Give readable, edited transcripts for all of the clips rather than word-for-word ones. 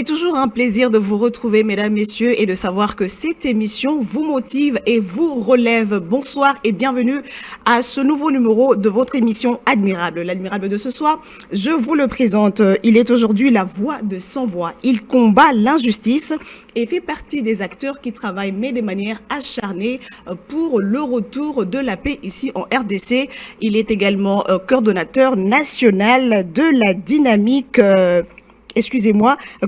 toujours un plaisir de vous retrouver, mesdames, messieurs, et de savoir que cette émission vous motive et vous relève. Bonsoir et bienvenue à ce nouveau numéro de votre émission Admirable. L'Admirable de ce soir, je vous le présente. Il est aujourd'hui la voix de sans voix. Il combat l'injustice et fait partie des acteurs qui travaillent, mais de manière acharnée, pour le retour de la paix ici en RDC. Il est également coordonnateur national de la dynamique...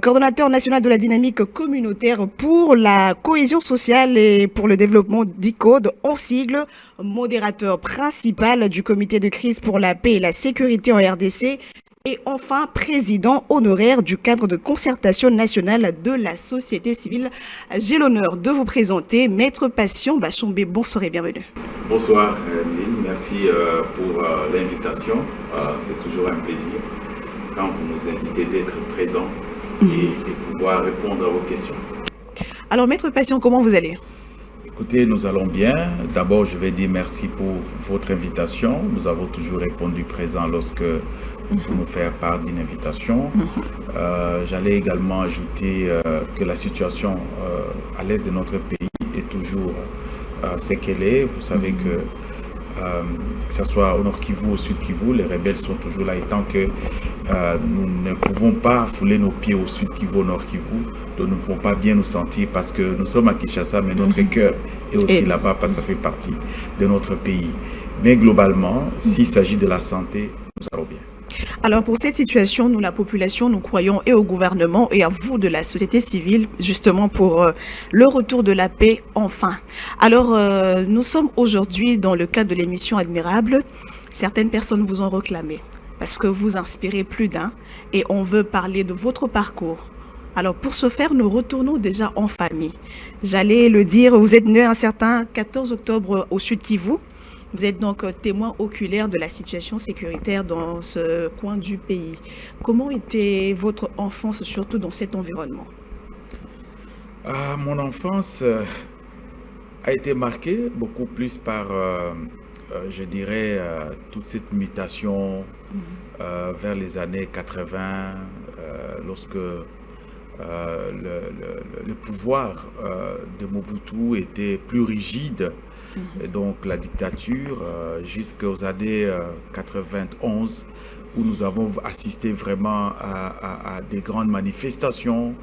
coordonnateur national de la dynamique communautaire pour la cohésion sociale et pour le développement d'ICODE, en sigle, modérateur principal du comité de crise pour la paix et la sécurité en RDC, et enfin président honoraire du cadre de concertation nationale de la société civile. J'ai l'honneur de vous présenter Maître Patient Bachombe. Bonsoir et bienvenue. Bonsoir Lynn, merci pour l'invitation. C'est toujours un plaisir quand vous nous invitez d'être présents et de pouvoir répondre à vos questions. Alors, Maître Patient, comment vous allez? Écoutez, nous allons bien. D'abord, je vais dire merci pour votre invitation. Nous avons toujours répondu présent lorsque vous nous faites part d'une invitation. J'allais également ajouter que la situation à l'est de notre pays est toujours ce qu'elle est. Vous savez que ce soit au Nord Kivu, au Sud Kivu, les rebelles sont toujours là. Et tant que nous ne pouvons pas fouler nos pieds au Sud Kivu, au Nord Kivu, donc nous ne pouvons pas bien nous sentir parce que nous sommes à Kinshasa, mais notre cœur est aussi là-bas parce que ça fait partie de notre pays. Mais globalement, s'il s'agit de la santé, nous allons bien. Alors pour cette situation, nous, la population, nous croyons et au gouvernement et à vous de la société civile, justement pour le retour de la paix enfin. Alors nous sommes aujourd'hui dans le cadre de l'émission Admirable. Certaines personnes vous ont réclamé parce que vous inspirez plus d'un et on veut parler de votre parcours. Alors pour ce faire, nous retournons déjà en famille. J'allais le dire, vous êtes né un certain 14 octobre au Sud Kivu. Vous êtes donc témoin oculaire de la situation sécuritaire dans ce coin du pays. Comment était votre enfance, surtout dans cet environnement? Mon enfance a été marquée beaucoup plus par, je dirais, toute cette mutation vers les années 80, lorsque le pouvoir de Mobutu était plus rigide. Et donc la dictature jusqu'aux années 91 où nous avons assisté vraiment à des grandes manifestations.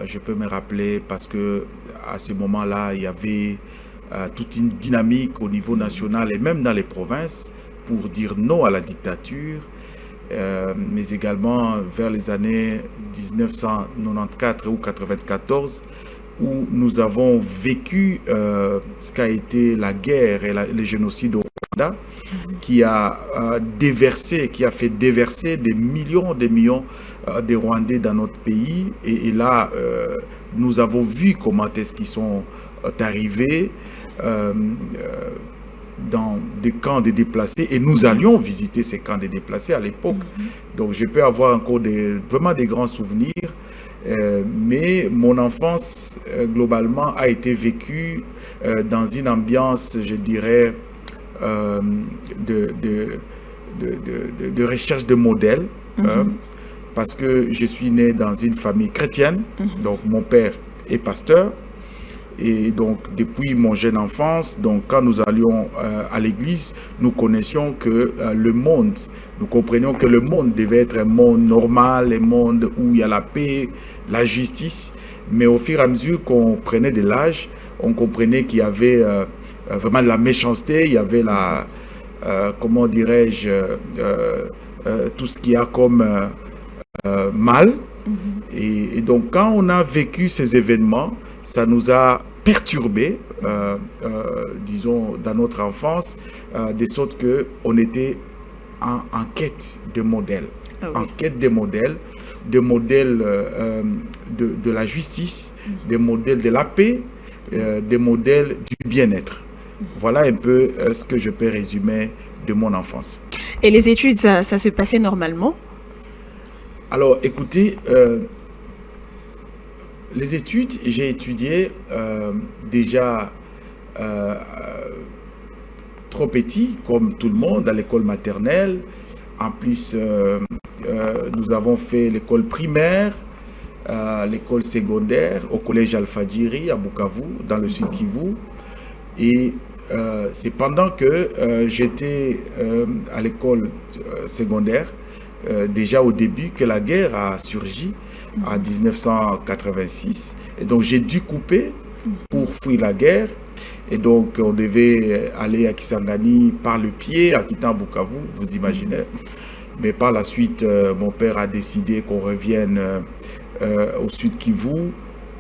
Je peux me rappeler parce que à ce moment-là, il y avait toute une dynamique au niveau national et même dans les provinces pour dire non à la dictature. Mais également vers les années 1994 ou 1994 où nous avons vécu ce qu'a été la guerre et le génocide au Rwanda, qui a fait déverser des millions de Rwandais dans notre pays. Et là, nous avons vu comment est-ce qu'ils sont arrivés dans des camps de déplacés, et nous allions visiter ces camps de déplacés à l'époque. Donc je peux avoir encore vraiment des grands souvenirs. Mais mon enfance, globalement, a été vécue dans une ambiance, je dirais, de recherche de modèles, parce que je suis né dans une famille chrétienne, donc mon père est pasteur, et donc depuis mon jeune enfance, donc quand nous allions à l'église, nous connaissions que nous comprenions que le monde devait être un monde normal, un monde où il y a la paix, la justice, mais au fur et à mesure qu'on prenait de l'âge, on comprenait qu'il y avait vraiment de la méchanceté, il y avait comment dirais-je, tout ce qu'il y a comme mal. Et donc quand on a vécu ces événements, ça nous a perturbés, disons, dans notre enfance, de sorte qu'on était en quête de modèles, en quête de modèles, de la justice, des modèles de la paix, des modèles du bien-être. Voilà un peu ce que je peux résumer de mon enfance. Et les études, ça se passait normalement? Alors, écoutez, les études, j'ai étudié déjà trop petit, comme tout le monde, à l'école maternelle. En plus, nous avons fait l'école primaire, à l'école secondaire, au collège Al-Fadjiri à Bukavu, dans le sud Kivu. Et c'est pendant que j'étais à l'école secondaire, déjà au début, que la guerre a surgi en 1986. Et donc j'ai dû couper pour fuir la guerre. Et donc on devait aller à Kisangani par le pied en quittant Bukavu, vous imaginez. Mais par la suite, mon père a décidé qu'on revienne au sud Kivu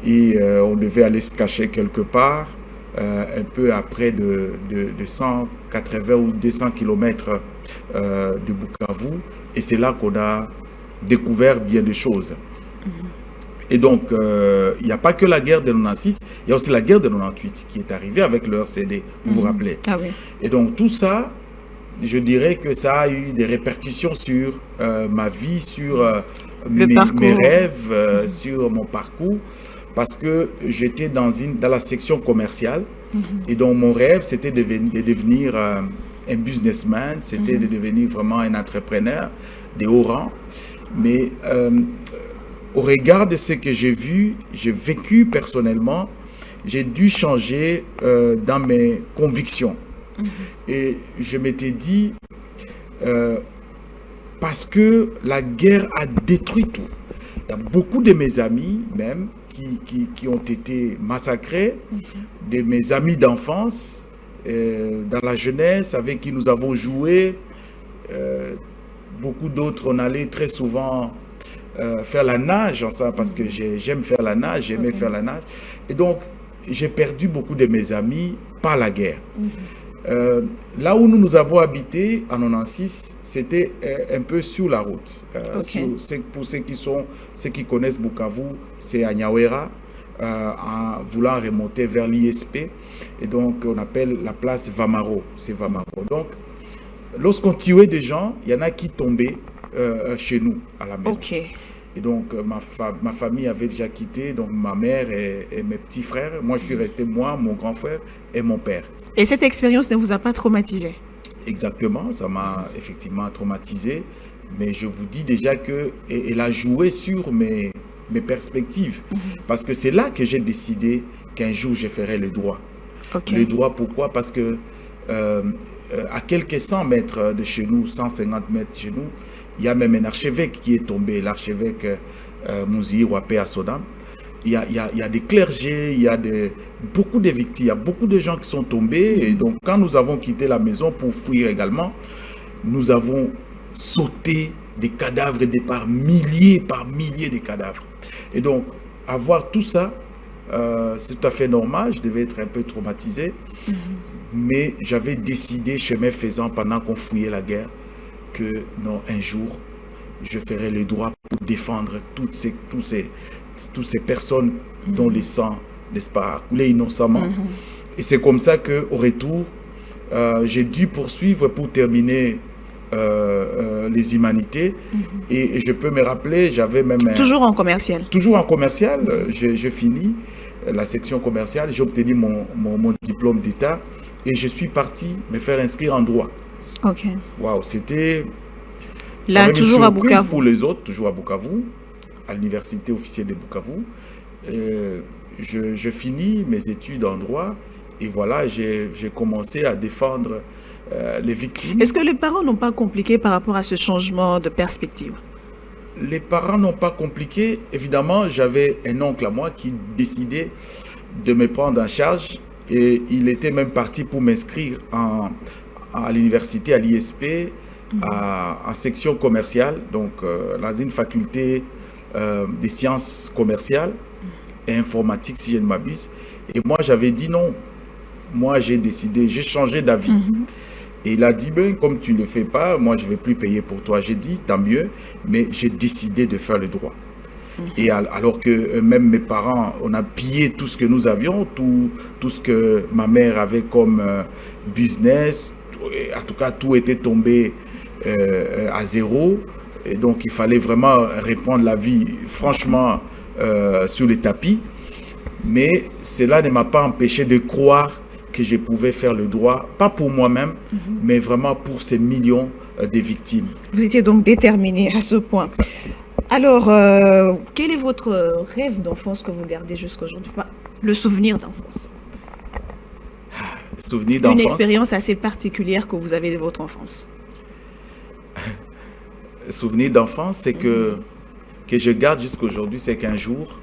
et on devait aller se cacher quelque part. Un peu après de 180 ou 200 km de Bukavu. Et c'est là qu'on a découvert bien de choses. Et donc, il n'y a pas que la guerre de 96, il y a aussi la guerre de 98 qui est arrivée avec le RCD, vous vous rappelez. Ah oui. Et donc, tout ça, je dirais que ça a eu des répercussions sur ma vie, sur mes rêves, sur mon parcours. Parce que j'étais dans la section commerciale et donc mon rêve c'était de devenir un businessman, c'était de devenir vraiment un entrepreneur de haut rang. Mais au regard de ce que j'ai vu, j'ai vécu personnellement, j'ai dû changer dans mes convictions. Et je m'étais dit, parce que la guerre a détruit tout. Il y a beaucoup de mes amis même qui ont été massacrés, de mes amis d'enfance, dans la jeunesse, avec qui nous avons joué. Beaucoup d'autres, on allait très souvent faire la nage ensemble, parce que j'aime faire la nage, j'aimais faire la nage. Et donc, j'ai perdu beaucoup de mes amis par la guerre. Là où nous avons habité en 96, c'était un peu sur la route. Pour ceux qui connaissent Bukavu, c'est à Nyawera, en voulant remonter vers l'ISP. Et donc, on appelle la place Vamaro. C'est Vamaro. Donc, lorsqu'on tuait des gens, il y en a qui tombaient chez nous, à la maison. Et donc, ma famille avait déjà quitté, donc ma mère et mes petits frères. Moi, je suis resté, moi, mon grand frère et mon père. Et cette expérience ne vous a pas traumatisé? Exactement, ça m'a effectivement traumatisé. Mais je vous dis déjà qu'elle a joué sur mes perspectives. Parce que c'est là que j'ai décidé qu'un jour, je ferai le droit. Le droit, pourquoi? Parce que à quelques 100 mètres de chez nous, 150 mètres de chez nous, il y a même un archevêque qui est tombé, l'archevêque Mouzi Wapé à Sodam. Il y a des clergés, il y a beaucoup de victimes, il y a beaucoup de gens qui sont tombés. Et donc, quand nous avons quitté la maison pour fuir également, nous avons sauté des cadavres par milliers de cadavres. Et donc, avoir tout ça, c'est tout à fait normal. Je devais être un peu traumatisé. Mais j'avais décidé, chemin faisant, pendant qu'on fouillait la guerre, que non, un jour, je ferai le droit pour défendre toutes ces personnes dont le sang, n'est-ce pas, a coulé innocemment. Et c'est comme ça qu'au retour, j'ai dû poursuivre pour terminer les humanités. Et je peux me rappeler, j'avais même... Toujours en commercial? Toujours en commercial. Je finis la section commerciale, j'ai obtenu mon diplôme d'État et je suis parti me faire inscrire en droit. Waouh, c'était là toujours à Bukavu pour les autres, toujours à Bukavu, à l'université officielle de Bukavu. Je finis mes études en droit et voilà, j'ai commencé à défendre les victimes. Est-ce que les parents n'ont pas compliqué par rapport à ce changement de perspective? Les parents n'ont pas compliqué. Évidemment, j'avais un oncle à moi qui décidait de me prendre en charge et il était même parti pour m'inscrire à l'université, à l'ISP, en section commerciale, donc dans une faculté des sciences commerciales et informatiques, si je ne m'abuse. Et moi, j'avais dit non. Moi, j'ai décidé, j'ai changé d'avis. Et il a dit, ben, comme tu ne le fais pas, moi, je ne vais plus payer pour toi. J'ai dit, tant mieux, mais j'ai décidé de faire le droit. Et alors que même mes parents, on a pillé tout ce que nous avions, tout ce que ma mère avait comme business, en tout cas, tout était tombé à zéro. Et donc, il fallait vraiment reprendre la vie, franchement, sur le tapis. Mais cela ne m'a pas empêché de croire que je pouvais faire le droit, pas pour moi-même, mais vraiment pour ces millions de victimes. Vous étiez donc déterminé à ce point. Exactement. Alors, quel est votre rêve d'enfance que vous gardez jusqu'à aujourd'hui? Enfin, le souvenir d'enfance. Souvenir d'enfance. Une expérience assez particulière que vous avez de votre enfance. Souvenir d'enfance, c'est que je garde jusqu'à aujourd'hui, c'est qu'un jour,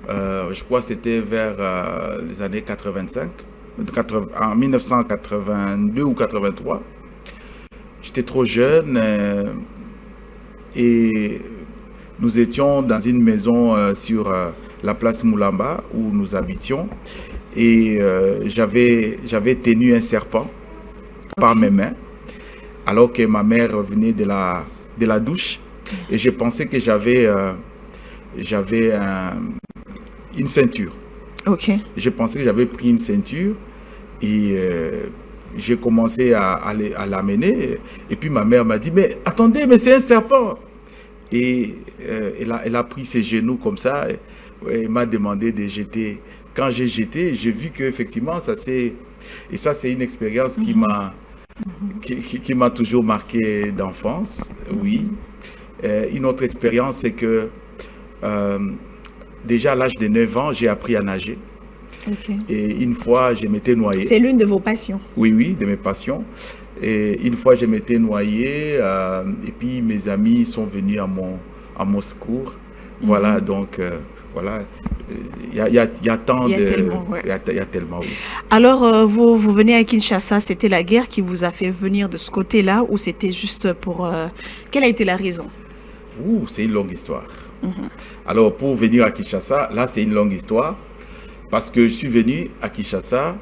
je crois que c'était vers les années 85, en 1982 ou 83, j'étais trop jeune et nous étions dans une maison sur la place Moulamba où nous habitions et j'avais tenu un serpent par mes mains alors que ma mère venait de la douche et je pensais que j'avais une ceinture. Ok. Je pensais que j'avais pris une ceinture et j'ai commencé à l'amener. Et puis ma mère m'a dit, mais attendez, mais c'est un serpent. Et elle a pris ses genoux comme ça et m'a demandé de jeter. Quand j'ai jeté, j'ai vu qu'effectivement, ça c'est une expérience qui m'a toujours marqué d'enfance, oui. Une autre expérience, c'est que déjà à l'âge de 9 ans, j'ai appris à nager. Okay. Et une fois, je m'étais noyé. C'est l'une de vos passions. Oui, de mes passions. Et une fois, je m'étais noyé et puis mes amis sont venus à mon secours. Voilà, donc voilà. Il y a tant de... Tellement, ouais. Il y a tellement, oui. Alors, vous venez à Kinshasa, c'était la guerre qui vous a fait venir de ce côté-là ou c'était juste pour... Quelle a été la raison? C'est une longue histoire. Alors, pour venir à Kinshasa, là, c'est une longue histoire. Parce que je suis venu à Kinshasa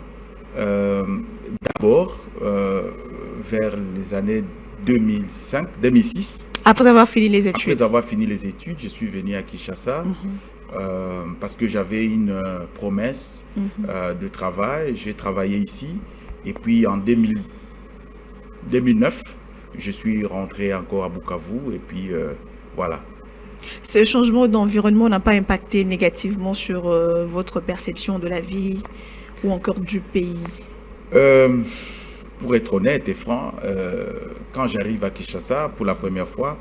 d'abord vers les années 2005-2006. Après avoir fini les études. Après avoir fini les études, je suis venu à Kinshasa parce que j'avais une promesse de travail. J'ai travaillé ici. Et puis en 2009, je suis rentré encore à Bukavu. Et puis voilà. Ce changement d'environnement n'a pas impacté négativement sur votre perception de la vie ou encore du pays? Pour être honnête et franc, quand j'arrive à Kinshasa pour la première fois,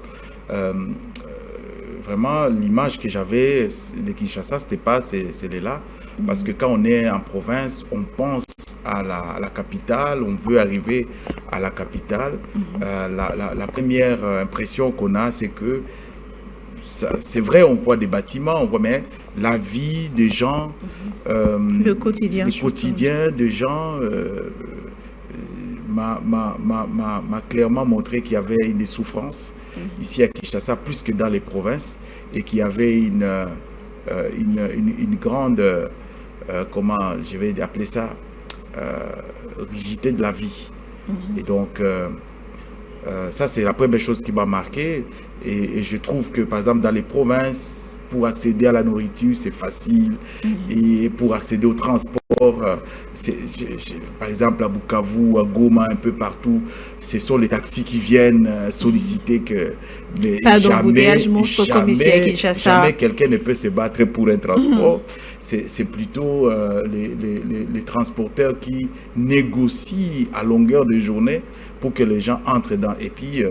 vraiment l'image que j'avais de Kinshasa, c'était pas celle-là. Parce que quand on est en province, on pense à la capitale, on veut arriver à la capitale. La première impression qu'on a, c'est que c'est vrai, on voit des bâtiments, on voit mais la vie des gens, le quotidien des gens m'a clairement montré qu'il y avait des souffrances ici à Kinshasa plus que dans les provinces et qu'il y avait une grande, comment je vais appeler ça, rigidité de la vie. Et donc ça c'est la première chose qui m'a marqué. Et je trouve que, par exemple, dans les provinces, pour accéder à la nourriture, c'est facile. Et pour accéder au transport, par exemple, à Bukavu, à Goma, un peu partout, ce sont les taxis qui viennent solliciter que jamais quelqu'un ne peut se battre pour un transport. C'est plutôt les transporteurs qui négocient à longueur de journée pour que les gens entrent dans... Et puis...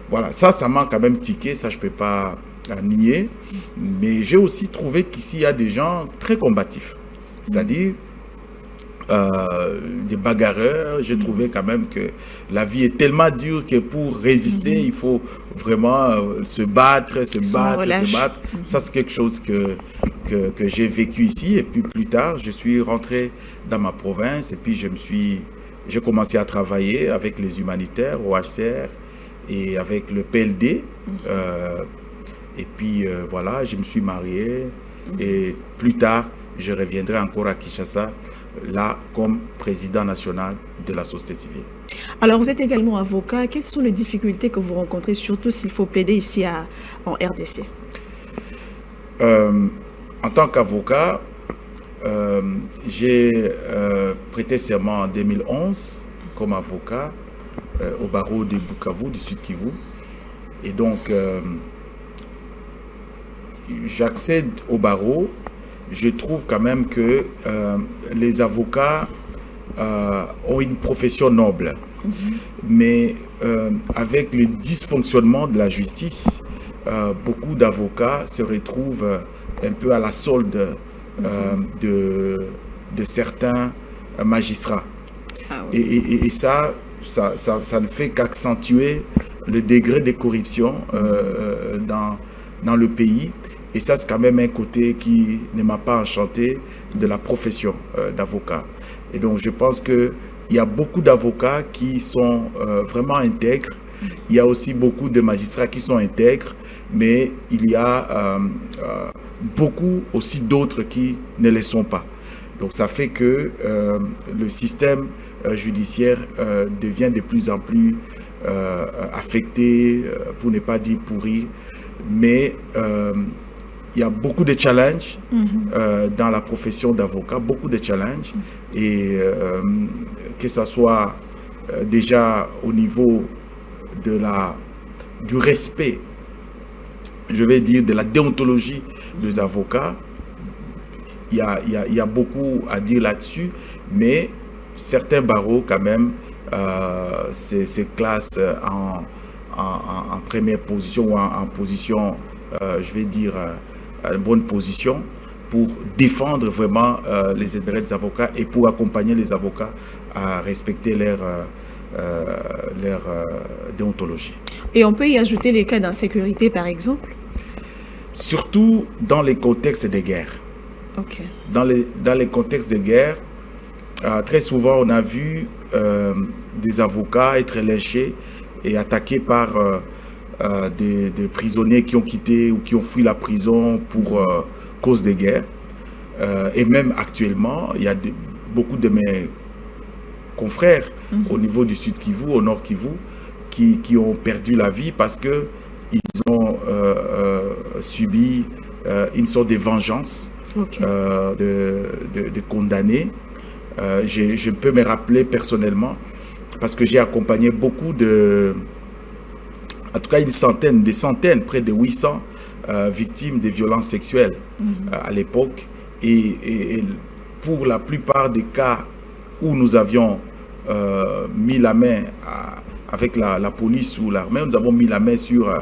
voilà, ça m'a quand même tiqué, ça je ne peux pas nier. Mais j'ai aussi trouvé qu'ici, il y a des gens très combatifs. C'est-à-dire des bagarreurs. J'ai trouvé quand même que la vie est tellement dure que pour résister, il faut vraiment se battre. Ça, c'est quelque chose que j'ai vécu ici. Et puis plus tard, je suis rentré dans ma province et puis j'ai commencé à travailler avec les humanitaires, au HCR, et avec le PLD. Et puis voilà, je me suis marié. Et plus tard, je reviendrai encore à Kinshasa, là, comme président national de la société civile. Alors, vous êtes également avocat. Quelles sont les difficultés que vous rencontrez, surtout s'il faut plaider ici en RDC? En tant qu'avocat, j'ai prêté serment en 2011 comme avocat au barreau de Bukavu, du Sud Kivu. Et donc, j'accède au barreau. Je trouve quand même que les avocats ont une profession noble. Mais avec les dysfonctionnements de la justice, beaucoup d'avocats se retrouvent un peu à la solde de certains magistrats. Ah oui. Et ça ne fait qu'accentuer le degré de corruption dans le pays. Et ça, c'est quand même un côté qui ne m'a pas enchanté de la profession d'avocat. Et donc, je pense qu'il y a beaucoup d'avocats qui sont vraiment intègres. Il y a aussi beaucoup de magistrats qui sont intègres, mais il y a beaucoup aussi d'autres qui ne le sont pas. Donc, ça fait que le système judiciaire devient de plus en plus affecté, pour ne pas dire pourri. Mais il y a beaucoup de challenges dans la profession d'avocat, beaucoup de challenges. Et que ce soit déjà au niveau du respect, je vais dire, de la déontologie des avocats, il y a beaucoup à dire là-dessus, mais certains barreaux, quand même, se classent en première position ou en position, je vais dire, une bonne position pour défendre vraiment les intérêts des avocats et pour accompagner les avocats à respecter leur déontologie. Et on peut y ajouter les cas d'insécurité, par exemple? Surtout dans les contextes de guerre. Ok. Dans les contextes de guerre, très souvent on a vu des avocats être lynchés et attaqués par des prisonniers qui ont quitté ou qui ont fui la prison pour cause de guerre. Et même actuellement, il y a beaucoup de mes confrères au niveau du Sud Kivu, au Nord Kivu, qui ont perdu la vie parce qu'ils ont subi une sorte de vengeance de condamnés. Je peux me rappeler personnellement, parce que j'ai accompagné beaucoup en tout cas des centaines, près de 800 victimes de violences sexuelles à l'époque. Et pour la plupart des cas où nous avions mis la main avec la police ou l'armée, nous avons mis la main sur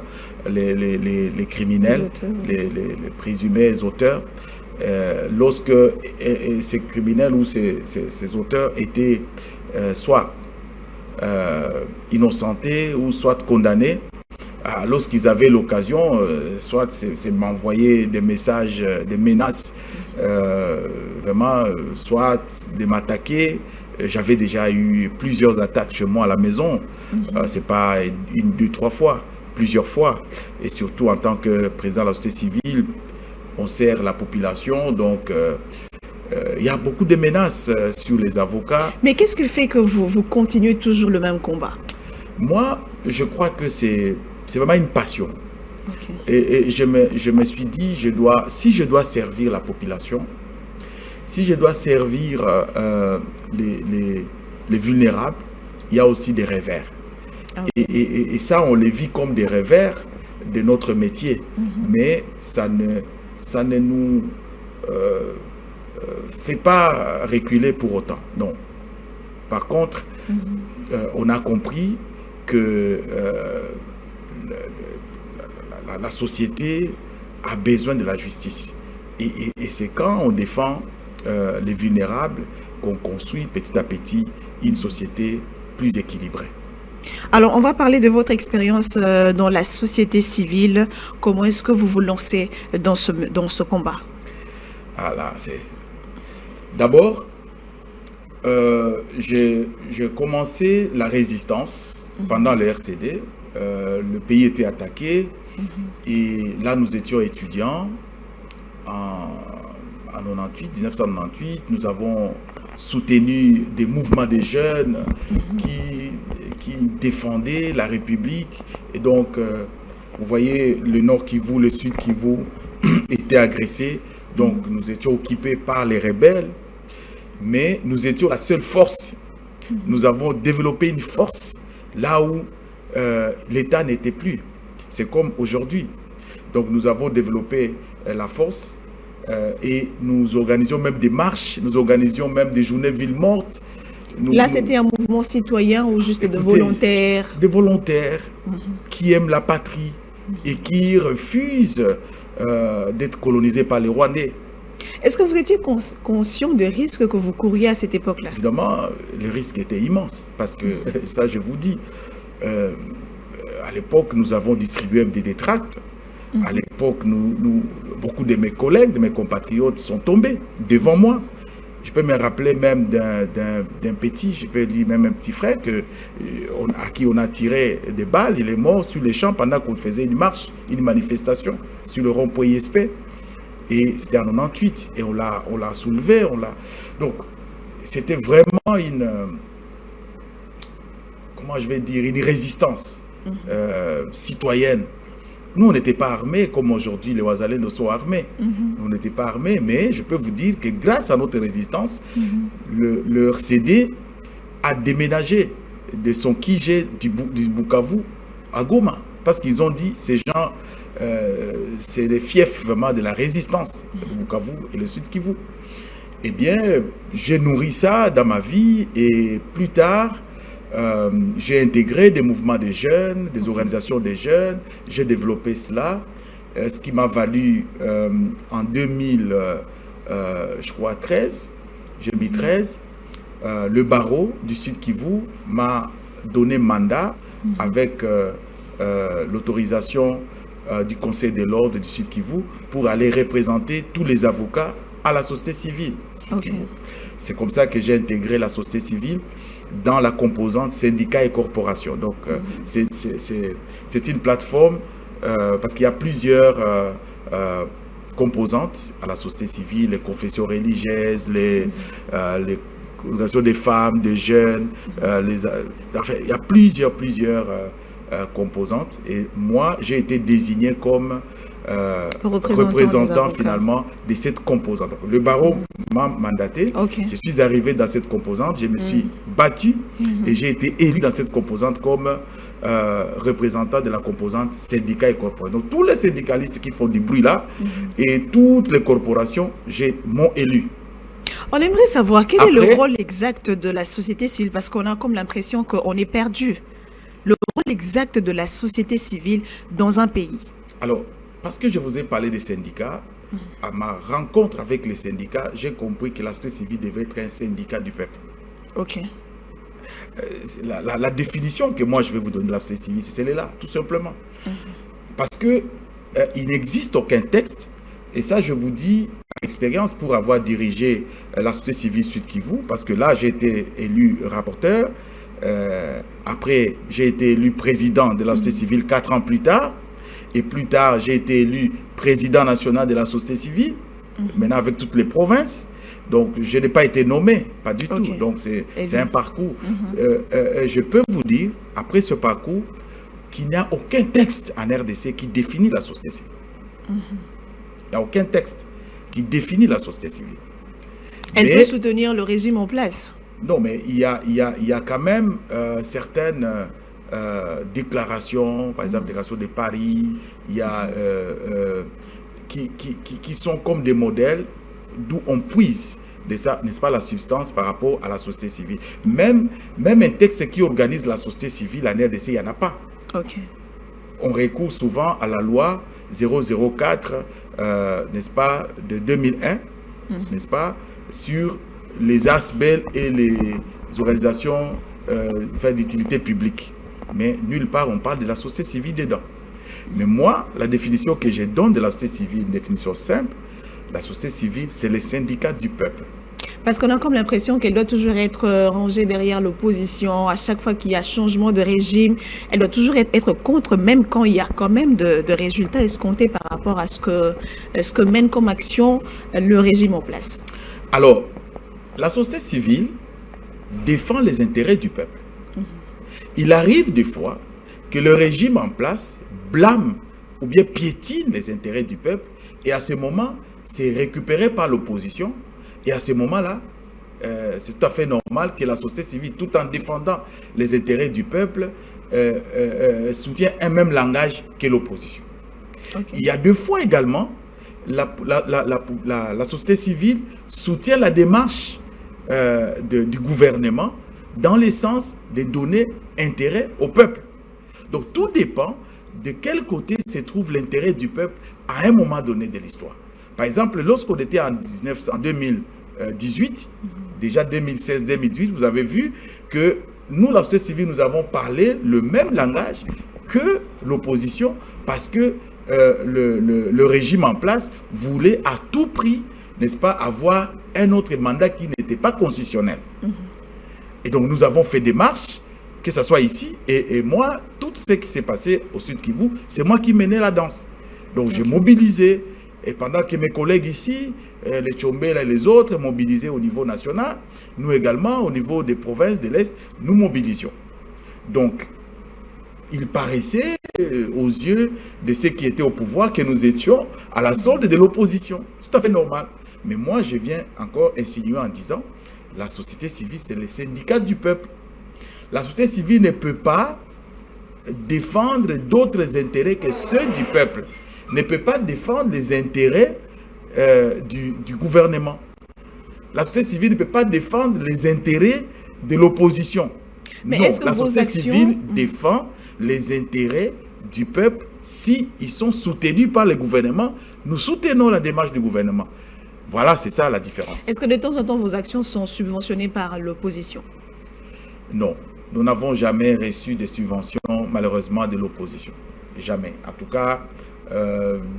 les criminels, les présumés auteurs. Lorsque ces criminels ou ces auteurs étaient soit innocentés ou soit condamnés, lorsqu'ils avaient l'occasion, soit c'est m'envoyer des messages, des menaces, vraiment, soit de m'attaquer. J'avais déjà eu plusieurs attaques chez moi à la maison. C'est pas une, deux, trois fois, plusieurs fois. Et surtout en tant que président de la société civile, on sert la population, donc il y a beaucoup de menaces sur les avocats. Mais qu'est-ce qui fait que vous continuez toujours le même combat? Moi, je crois que c'est vraiment une passion. Okay. Et je me suis dit, si je dois servir la population, si je dois servir les vulnérables, il y a aussi des revers. Okay. Et ça, on les vit comme des revers de notre métier. Mais ça ne nous fait pas reculer pour autant. Non. Par contre, on a compris que la société a besoin de la justice. Et c'est quand on défend les vulnérables qu'on construit petit à petit une société plus équilibrée. Alors, on va parler de votre expérience dans la société civile. Comment est-ce que vous vous lancez dans ce combat? D'abord, j'ai commencé la résistance pendant le RCD. Le pays était attaqué et là, nous étions étudiants en 1998. Nous avons soutenu des mouvements de jeunes qui défendaient la République. Et donc, vous voyez, le Nord Kivu, le Sud Kivu étaient agressés. Donc, nous étions occupés par les rebelles. Mais nous étions la seule force. Nous avons développé une force là où l'État n'était plus. C'est comme aujourd'hui. Donc, nous avons développé la force et nous organisions même des marches, nous organisions même des journées villes mortes. Là, c'était un mouvement citoyen ou juste de volontaires? Des volontaires qui aiment la patrie, et qui refusent d'être colonisés par les Rwandais. Est-ce que vous étiez conscient des risques que vous couriez à cette époque-là? Évidemment, le risque était immense parce que, ça je vous dis, à l'époque nous avons distribué des tracts. À l'époque, beaucoup de mes collègues, de mes compatriotes sont tombés devant moi. Je peux me rappeler même d'un petit, je peux dire même un petit frère à qui on a tiré des balles. Il est mort sur les champs pendant qu'on faisait une marche, une manifestation sur le rond-point ISP. Et c'était en 98. Et on l'a soulevé. Donc, c'était vraiment comment je vais dire, une résistance citoyenne. Nous, on n'était pas armés comme aujourd'hui les Ouazalais ne sont armés. On n'était pas armés, mais je peux vous dire que grâce à notre résistance, le RCD a déménagé de son Kijé du Bukavu à Goma. Parce qu'ils ont dit, ces gens, c'est les fiefs vraiment de la résistance, le Bukavu et le Sud Kivu. Eh bien, j'ai nourri ça dans ma vie et plus tard, j'ai intégré des mouvements de jeunes, des organisations de jeunes, j'ai développé cela, ce qui m'a valu en 2013, le barreau du Sud Kivu m'a donné mandat avec l'autorisation du Conseil de l'ordre du Sud Kivu pour aller représenter tous les avocats à la société civile. Okay. C'est comme ça que j'ai intégré la société civile dans la composante syndicats et corporations. Donc, c'est une plateforme parce qu'il y a plusieurs composantes à la société civile, les confessions religieuses, les organisations des femmes, des jeunes, il y a plusieurs composantes. Et moi, j'ai été désigné comme représentant finalement de cette composante. Le barreau m'a mandaté, je suis arrivé dans cette composante, je me suis battu et j'ai été élu dans cette composante comme représentant de la composante syndicats et corporations. Donc tous les syndicalistes qui font du bruit là et toutes les corporations m'ont élu. On aimerait savoir quel est le rôle exact de la société civile, parce qu'on a comme l'impression qu'on est perdu. Le rôle exact de la société civile dans un pays. Alors, parce que je vous ai parlé des syndicats, à ma rencontre avec les syndicats, j'ai compris que la société civile devait être un syndicat du peuple. Ok. La définition que moi je vais vous donner de la société civile, c'est celle-là, tout simplement. Parce que il n'existe aucun texte, et ça je vous dis expérience pour avoir dirigé la société civile Sud Kivu, parce que là j'ai été élu rapporteur, après j'ai été élu président de la société civile 4 ans plus tard, et plus tard j'ai été élu président national de la société civile, maintenant avec toutes les provinces. Donc je n'ai pas été nommé, pas du tout, donc c'est un parcours. Je peux vous dire, après ce parcours, qu'il n'y a aucun texte en RDC qui définit la société civile. Il n'y a aucun texte qui définit la société civile. Elle peut soutenir le régime en place. Non, mais il y a quand même certaines déclarations, par exemple, déclaration de Paris, il y a qui sont comme des modèles d'où on puise de ça, n'est-ce pas, la substance par rapport à la société civile. Même un texte qui organise la société civile en RDC, il n'y en a pas. On recourt souvent à la loi 004, n'est-ce pas, de 2001, n'est-ce pas, sur les ASBEL et les organisations d'utilité publique. Mais nulle part on parle de la société civile dedans. Mais moi, la définition que je donne de la société civile, une définition simple, la société civile, c'est les syndicats du peuple. Parce qu'on a comme l'impression qu'elle doit toujours être rangée derrière l'opposition. À chaque fois qu'il y a changement de régime, elle doit toujours être contre, même quand il y a quand même de résultats escomptés par rapport à ce que mène comme action le régime en place. Alors, la société civile défend les intérêts du peuple. Il arrive des fois que le régime en place blâme ou bien piétine les intérêts du peuple, et à ce moment, c'est récupéré par l'opposition. Et à ce moment-là, c'est tout à fait normal que la société civile, tout en défendant les intérêts du peuple, soutient un même langage que l'opposition. Il y a deux fois également, la société civile soutient la démarche du gouvernement dans le sens de donner intérêt au peuple. Donc tout dépend de quel côté se trouve l'intérêt du peuple à un moment donné de l'histoire. Par exemple, lorsqu'on était en 2018, déjà 2016-2018, vous avez vu que nous, la société civile, nous avons parlé le même langage que l'opposition parce que le régime en place voulait à tout prix, n'est-ce pas, avoir un autre mandat qui n'était pas constitutionnel. Et donc, nous avons fait des marches, que ce soit ici, et moi, tout ce qui s'est passé au Sud Kivu, c'est moi qui menais la danse. Donc, j'ai mobilisé, et pendant que mes collègues ici, les Tchombela et les autres, mobilisaient au niveau national, nous également, au niveau des provinces de l'Est, nous mobilisions. Donc, il paraissait aux yeux de ceux qui étaient au pouvoir que nous étions à la solde de l'opposition. C'est tout à fait normal. Mais moi, je viens encore insinuer en disant, la société civile, c'est le syndicat du peuple. La société civile ne peut pas défendre d'autres intérêts que ceux du peuple. Ne peut pas défendre les intérêts du gouvernement. La société civile ne peut pas défendre les intérêts de l'opposition. Mais non, est-ce que la vos société actions... civile défend les intérêts du peuple si ils sont soutenus par le gouvernement. Nous soutenons la démarche du gouvernement. Voilà, c'est ça la différence. Est-ce que de temps en temps, vos actions sont subventionnées par l'opposition? Non, nous n'avons jamais reçu de subventions, malheureusement, de l'opposition. Jamais. En tout cas,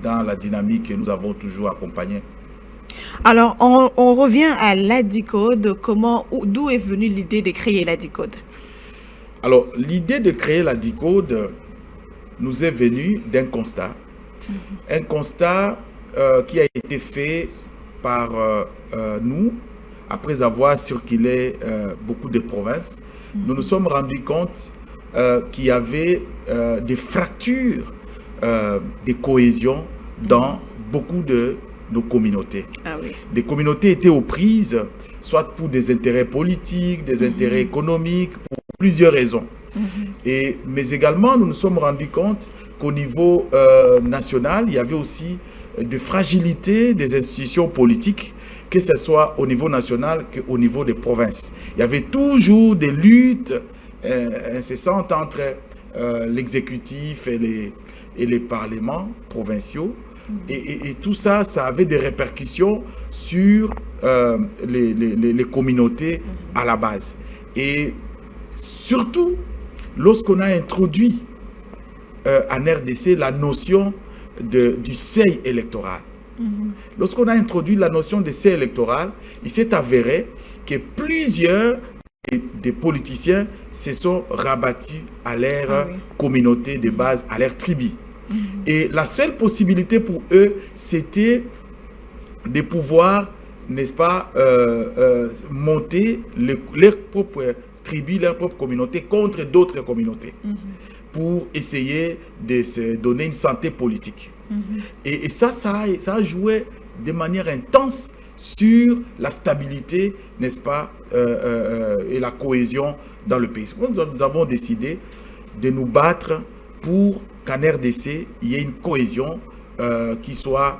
dans la dynamique que nous avons toujours accompagnée. Alors, on revient à l'ADICODE. D'où est venue l'idée de créer l'ADICODE? Alors, l'idée de créer l'ADICODE nous est venue d'un constat. Un constat qui a été fait par nous, après avoir circulé beaucoup de provinces. Nous nous sommes rendus compte qu'il y avait des fractures de cohésion dans beaucoup de nos communautés. Ah oui. Des communautés étaient aux prises, soit pour des intérêts politiques, des intérêts économiques, pour plusieurs raisons. Mais également, nous nous sommes rendus compte qu'au niveau national, il y avait aussi de fragilité des institutions politiques, que ce soit au niveau national qu'au niveau des provinces. Il y avait toujours des luttes incessantes entre l'exécutif et les parlements provinciaux. Et tout ça, ça avait des répercussions sur les communautés à la base. Et surtout, lorsqu'on a introduit en RDC la notion du seuil électoral. Lorsqu'on a introduit la notion de seuil électoral, il s'est avéré que plusieurs des politiciens se sont rabattus à leur communauté de base, à leur tribu. Et la seule possibilité pour eux, c'était de pouvoir, n'est-ce pas, monter leur propre tribu, leur propre communauté contre d'autres communautés pour essayer de se donner une santé politique. Et ça a joué de manière intense sur la stabilité, n'est-ce pas, et la cohésion dans le pays. Nous avons décidé de nous battre pour qu'en RDC, il y ait une cohésion qui soit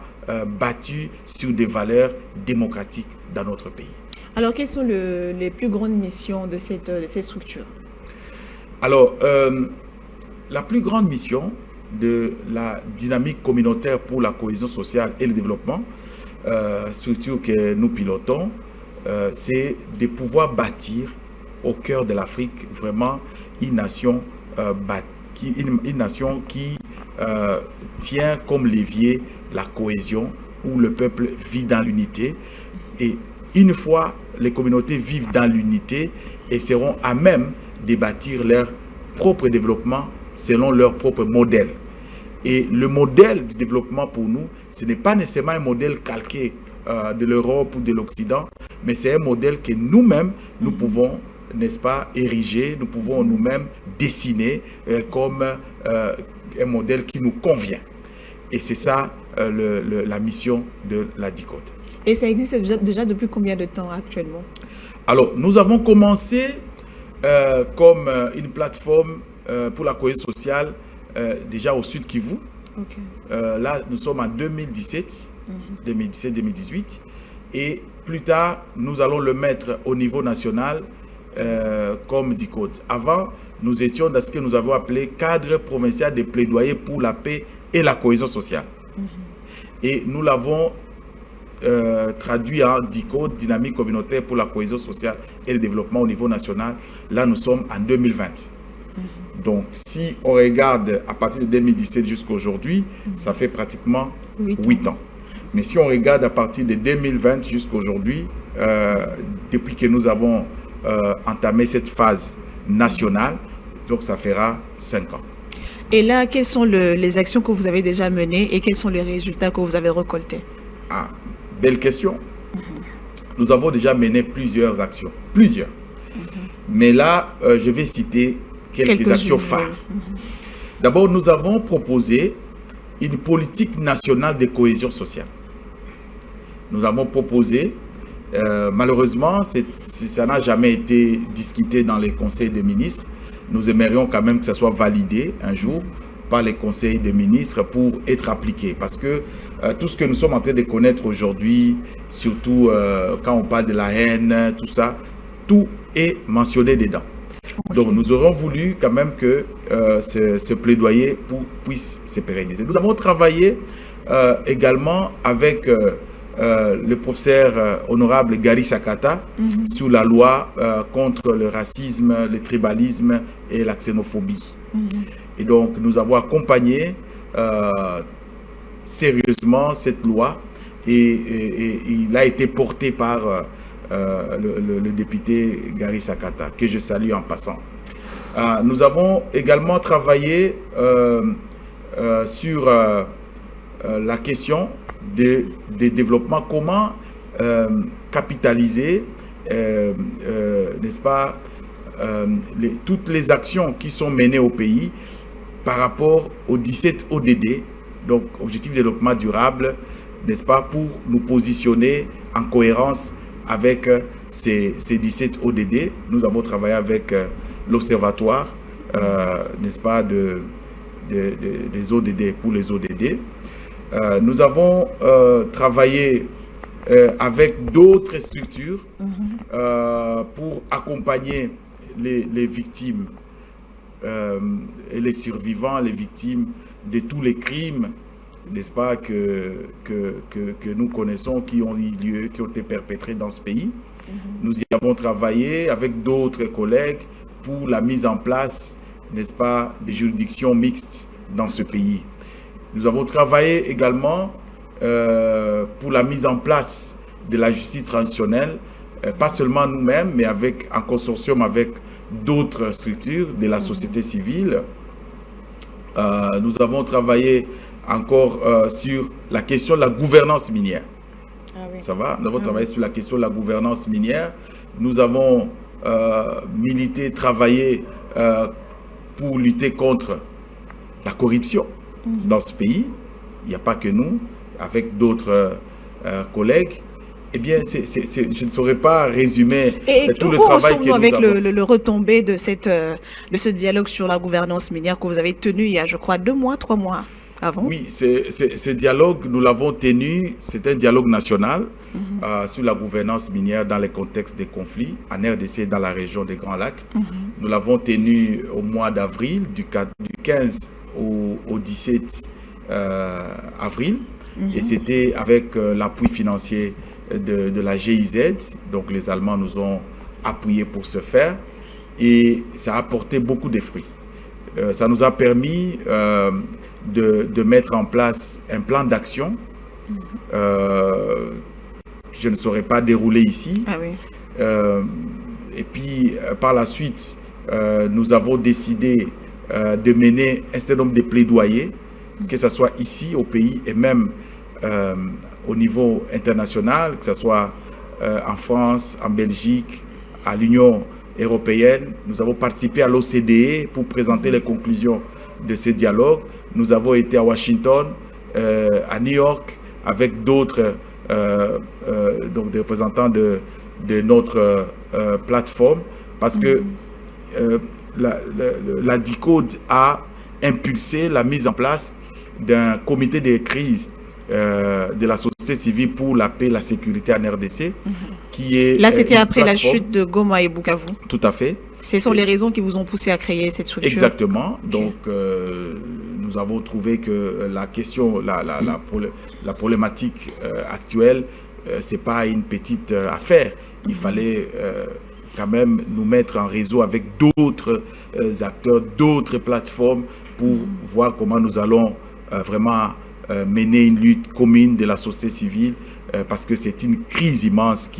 battue sur des valeurs démocratiques dans notre pays. Alors, quelles sont les plus grandes missions de ces structures? Alors, la plus grande mission de la dynamique communautaire pour la cohésion sociale et le développement, structure que nous pilotons, c'est de pouvoir bâtir au cœur de l'Afrique vraiment une nation qui tient comme levier la cohésion, où le peuple vit dans l'unité. Et une fois les communautés vivent dans l'unité, elles seront à même de bâtir leur propre développement selon leur propre modèle. Et le modèle du développement pour nous, ce n'est pas nécessairement un modèle calqué de l'Europe ou de l'Occident, mais c'est un modèle que nous-mêmes, nous pouvons, n'est-ce pas, ériger, nous pouvons nous-mêmes dessiner comme un modèle qui nous convient. Et c'est ça la mission de l'ADICODE. Et ça existe déjà depuis combien de temps actuellement? Alors, nous avons commencé comme une plateforme pour la cohésion sociale déjà au Sud Kivu. Là, nous sommes en 2017, 2017-2018. Et plus tard, nous allons le mettre au niveau national comme DICODE. Avant, nous étions dans ce que nous avons appelé cadre provincial de plaidoyer pour la paix et la cohésion sociale. Et nous l'avons traduit en DICODE, dynamique communautaire pour la cohésion sociale et le développement au niveau national. Là, nous sommes en 2020. Donc, si on regarde à partir de 2017 jusqu'à aujourd'hui, ça fait pratiquement 8 ans. Mais si on regarde à partir de 2020 jusqu'à aujourd'hui, depuis que nous avons entamé cette phase nationale, donc ça fera 5 ans. Et là, quelles sont les actions que vous avez déjà menées et quels sont les résultats que vous avez récoltés? Ah, belle question. Nous avons déjà mené plusieurs actions. Plusieurs. Mais là, je vais citer quelques actions phares. D'abord, nous avons proposé une politique nationale de cohésion sociale. Nous avons proposé, malheureusement, ça n'a jamais été discuté dans les conseils des ministres. Nous aimerions quand même que ça soit validé un jour par les conseils des ministres pour être appliqué. Parce que tout ce que nous sommes en train de connaître aujourd'hui, surtout quand on parle de la haine, tout ça, tout est mentionné dedans. Donc nous aurions voulu quand même que ce plaidoyer puisse se pérenniser. Nous avons travaillé également avec le professeur honorable Gary Sakata sur la loi contre le racisme, le tribalisme et la xénophobie. Et donc nous avons accompagné sérieusement cette loi et il a été porté par le député Gary Sakata, que je salue en passant. Nous avons également travaillé sur la question des développements, comment capitaliser, n'est-ce pas, toutes les actions qui sont menées au pays par rapport aux 17 ODD, donc Objectifs de développement durable, n'est-ce pas, pour nous positionner en cohérence avec ces 17 ODD. Nous avons travaillé avec l'Observatoire, n'est-ce pas, des ODD, pour les ODD. Nous avons travaillé avec d'autres structures pour accompagner les victimes et les survivants, les victimes de tous les crimes, n'est-ce pas, que nous connaissons, qui ont eu lieu, qui ont été perpétrés dans ce pays. Nous y avons travaillé avec d'autres collègues pour la mise en place, n'est-ce pas, des juridictions mixtes dans ce pays. Nous avons travaillé également pour la mise en place de la justice transitionnelle, pas seulement nous-mêmes, mais en consortium avec d'autres structures de la société civile. Nous avons travaillé encore sur la question de la gouvernance minière. Ça va? Nous avons travaillé sur la question de la gouvernance minière. Nous avons milité, travaillé pour lutter contre la corruption dans ce pays. Il n'y a pas que nous, avec d'autres collègues. Eh bien, je ne saurais pas résumer tout le travail que nous avec avons. le retombé de ce dialogue sur la gouvernance minière que vous avez tenu il y a, je crois, 2 mois, 3 mois avant. Oui, ce dialogue, nous l'avons tenu, c'est un dialogue national sur la gouvernance minière dans les contextes des conflits, en RDC et dans la région des Grands Lacs. Nous l'avons tenu au mois d'avril, du 15 au 17 avril, et c'était avec l'appui financier de la GIZ, donc les Allemands nous ont appuyés pour ce faire, et ça a apporté beaucoup de fruits. Ça nous a permis de mettre en place un plan d'action. Je ne saurais pas dérouler ici. Et puis, par la suite, nous avons décidé de mener un certain nombre de plaidoyers, que ce soit ici au pays et même au niveau international, que ce soit en France, en Belgique, à l'Union européenne. Nous avons participé à l'OCDE pour présenter les conclusions de ce dialogue. Nous avons été à Washington, à New York, avec d'autres donc des représentants de notre plateforme, parce que la DICODE a impulsé la mise en place d'un comité de crise de la société civile pour la paix et la sécurité en RDC, qui est... Là, c'était après la chute de Goma et Bukavu. Tout à fait. Ce sont les raisons qui vous ont poussé à créer cette structure. Exactement. Okay. Donc, nous avons trouvé que la question, la problématique actuelle, c'est pas une petite affaire. Il fallait quand même nous mettre en réseau avec d'autres acteurs, d'autres plateformes pour voir comment nous allons vraiment mener une lutte commune de la société civile, parce que c'est une crise immense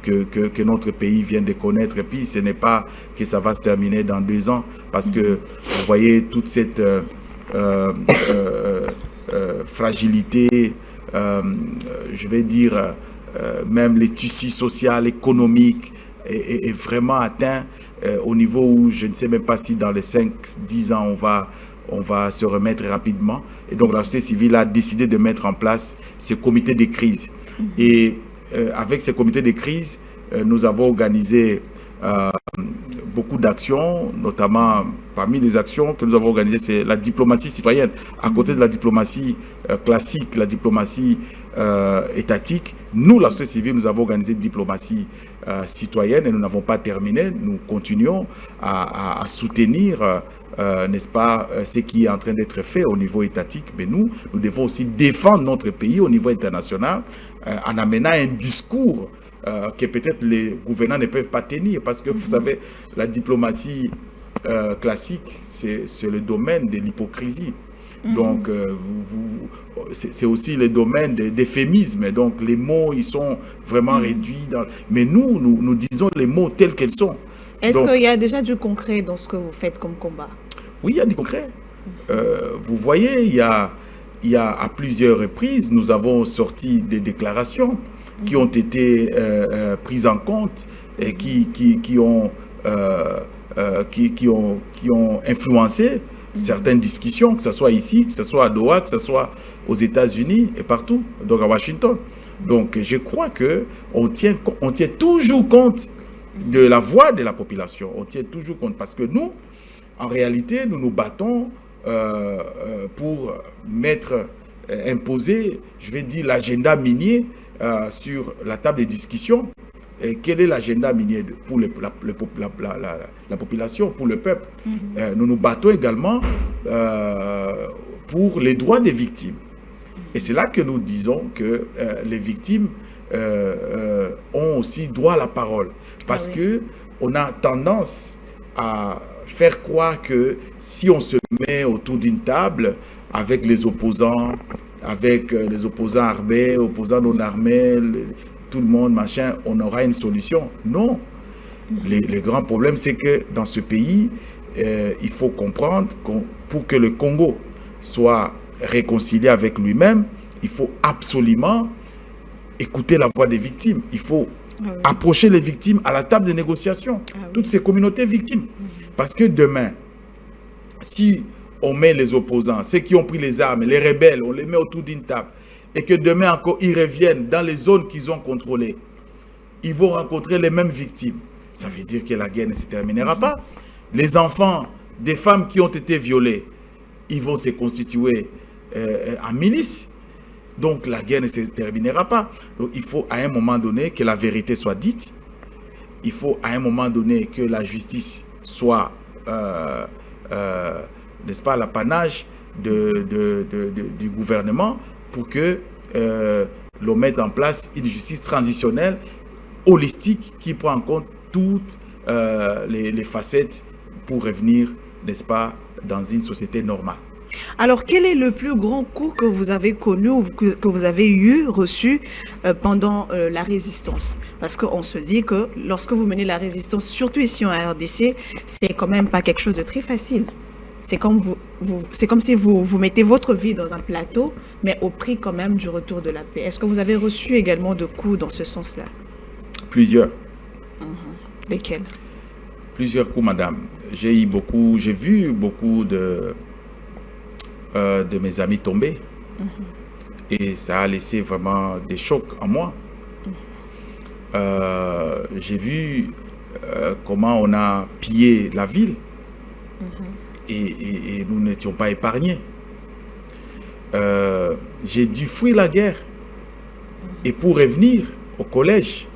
que notre pays vient de connaître. Et puis ce n'est pas que ça va se terminer dans 2 ans, parce que vous voyez toute cette fragilité, je vais dire même les tissus sociaux, économiques est vraiment atteint au niveau où je ne sais même pas si dans les 5-10 ans on va se remettre rapidement. Et donc la société civile a décidé de mettre en place ce comité de crise. Et avec ce comité de crise, nous avons organisé beaucoup d'actions, notamment parmi les actions que nous avons organisées, c'est la diplomatie citoyenne. À côté de la diplomatie classique, la diplomatie étatique, nous, la société civile, nous avons organisé une diplomatie citoyenne et nous n'avons pas terminé. Nous continuons à soutenir, n'est-ce pas, ce qui est en train d'être fait au niveau étatique. Mais nous devons aussi défendre notre pays au niveau international en amenant un discours que peut-être les gouvernants ne peuvent pas tenir, parce que vous savez, la diplomatie classique, c'est le domaine de l'hypocrisie. Donc, c'est aussi le domaine d'euphémisme. Donc, les mots, ils sont vraiment réduits. Mais nous disons les mots tels qu'ils sont. Est-ce qu'il y a déjà du concret dans ce que vous faites comme combat? Oui, il y a du concret. Vous voyez, il y a à plusieurs reprises, nous avons sorti des déclarations qui ont été prises en compte et qui ont influencé certaines discussions, que ce soit ici, que ce soit à Doha, que ce soit aux États-Unis et partout, donc à Washington. Donc je crois qu'on tient toujours compte de la voix de la population. On tient toujours compte parce que nous, en réalité, nous nous battons pour imposer, je vais dire, l'agenda minier sur la table des discussions. Et quel est l'agenda minier pour la population, pour le peuple? Nous nous battons également pour les droits des victimes. Et c'est là que nous disons que les victimes ont aussi droit à la parole. Parce qu'on a tendance à faire croire que si on se met autour d'une table avec les opposants, armés, opposants non armés, tout le monde, machin, on aura une solution. Non. Le grand problème, c'est que dans ce pays, il faut comprendre que pour que le Congo soit réconcilié avec lui-même, il faut absolument écouter la voix des victimes. Il faut approcher les victimes à la table de négociation. Toutes ces communautés victimes. Parce que demain, si on met les opposants, ceux qui ont pris les armes, les rebelles, on les met autour d'une table, et que demain encore, ils reviennent dans les zones qu'ils ont contrôlées, ils vont rencontrer les mêmes victimes. Ça veut dire que la guerre ne se terminera pas. Les enfants des femmes qui ont été violées, ils vont se constituer en milice. Donc la guerre ne se terminera pas. Donc il faut à un moment donné que la vérité soit dite. Il faut à un moment donné que la justice soit, n'est-ce pas, l'apanage du gouvernement, pour que l'on mette en place une justice transitionnelle, holistique, qui prend en compte toutes les facettes pour revenir, n'est-ce pas, dans une société normale. Alors, quel est le plus grand coup que vous avez connu ou que vous avez reçu pendant la résistance? Parce qu'on se dit que lorsque vous menez la résistance, surtout ici en RDC, c'est quand même pas quelque chose de très facile. C'est comme, c'est comme si vous mettez votre vie dans un plateau, mais au prix quand même du retour de la paix. Est-ce que vous avez reçu également de coups dans ce sens-là? Plusieurs. Lesquels? Plusieurs coups, madame. J'ai vu beaucoup de mes amis tomber. Et ça a laissé vraiment des chocs en moi. J'ai vu comment on a pillé la ville. Et nous n'étions pas épargnés. j'ai dû fuir la guerre. Et pour revenir au collège,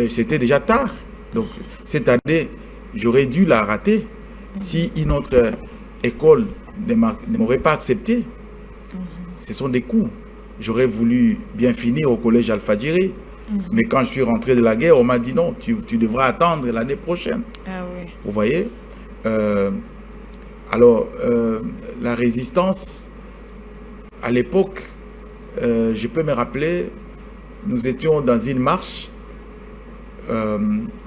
c'était déjà tard. Donc, cette année, j'aurais dû la rater si une autre école ne m'aurait pas accepté. Ce sont des coups. J'aurais voulu bien finir au collège Al-Fadjiri. Mais quand je suis rentré de la guerre, on m'a dit non, tu devras attendre l'année prochaine. Ah oui. Vous voyez? Alors, la résistance, à l'époque, je peux me rappeler, nous étions dans une marche